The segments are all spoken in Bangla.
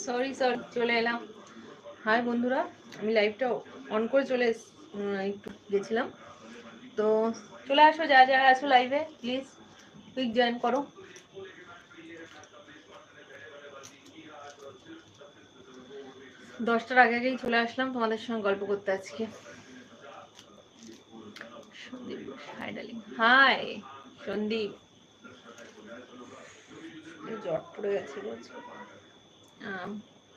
সরি চলে এলাম। হাই বন্ধুরা, আমি লাইভটা অন করে চলে একটু গেছিলাম, তো চলে আসো যারা যারা আছো লাইভে, প্লিজ কুইক জয়েন করো। দশটার আগে আগেই চলে আসলাম তোমাদের সঙ্গে গল্প করতে আজকে। Sandeep hi darling, hi Sandeep. জ্বর পড়ে গেছে।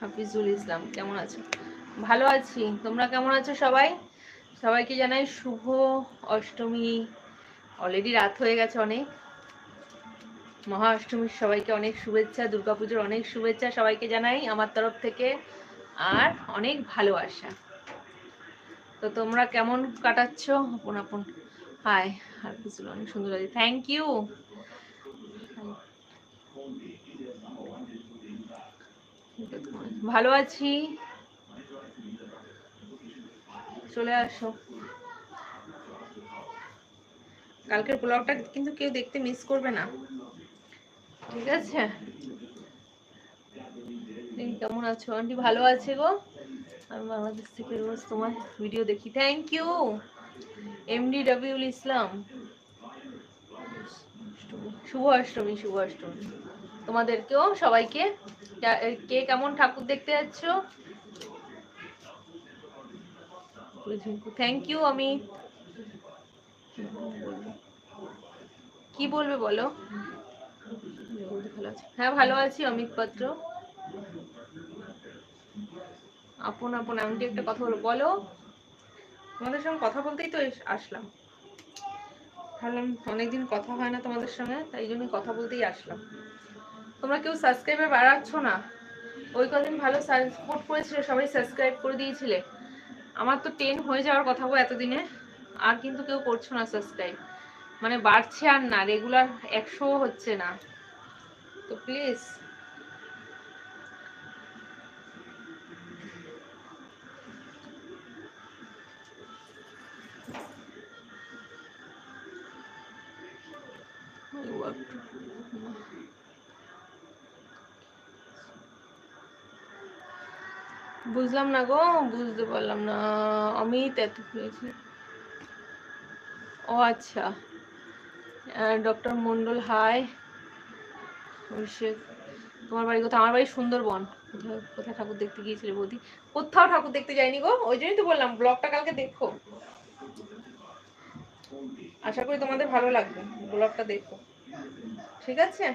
হাফিজুল ইসলাম, কেমন আছো? ভালো আছি, তোমরা কেমন আছো সবাই? সবাইকে জানাই শুভ অষ্টমী। অলরেডি রাত হয়ে গেছে অনেক। মহা অষ্টমীর সবাইকে অনেক শুভেচ্ছা, দুর্গাপুজোর অনেক শুভেচ্ছা সবাইকে জানাই আমার তরফ থেকে, আর অনেক ভালোবাসা। তো তোমরা কেমন কাটাচ্ছ আপন আপন? হাই হাফিজুল, অনেক সুন্দর আছে, থ্যাংক ইউ। ভালো আছি, চলে আসো। কালকের ব্লগটা কিন্তু কেউ দেখতে মিস করবে না, ঠিক আছে? কেমন আছো আন্টি? ভালো আছে গো, আমি বাংলাদেশ থেকে রোজ তোমার ভিডিও দেখি, thank you. MD Rabiul Islam, শুভ অষ্টমী, শুভ অষ্টমী তোমাদেরকেও সবাইকে। কে কেমন ঠাকুর দেখতে যাচ্ছ? Thank you. আমি কি বলবে বলো? হ্যাঁ ভালো আছি অমিত পাত্র। আপন আপন আমি একটা কথা বলো, তোমাদের সঙ্গে কথা বলতেই তো আসলাম। ভাবলাম অনেকদিন কথা হয় না তোমাদের সঙ্গে, তাই জন্য কথা বলতেই আসলাম। তোমরা কেউ সাবস্ক্রাইবার বাড়াচ্ছ না। ওই কদিন ভালো সাপোর্ট করেছিলে, সবাই সাবস্ক্রাইব করে দিয়েছিলে। আমার তো 10 হয়ে যাওয়ার কথা গো এতদিনে, আর কিন্তু কেউ করছো না সাবস্ক্রাইব। মানে বাড়ছে আর না, রেগুলার 100 হচ্ছে না, তো প্লিজ বুঝলাম না গো, বুঝতে পারলাম না। অমিত এত হয়েছে, ও আচ্ছা। Doctor Mondal high. অভিষেক, তোমার বাড়ি কোথায়? আমার বাড়ি সুন্দরবন। কোথায় কোথায় ঠাকুর দেখতে গিয়েছিলে বৌদি? কোথাও ঠাকুর দেখতে যাইনি গো, ওই জন্যই তো বললাম ব্লগটা কালকে দেখো, আশা করি তোমাদের ভালো লাগবে, ব্লগটা দেখো, ঠিক আছে?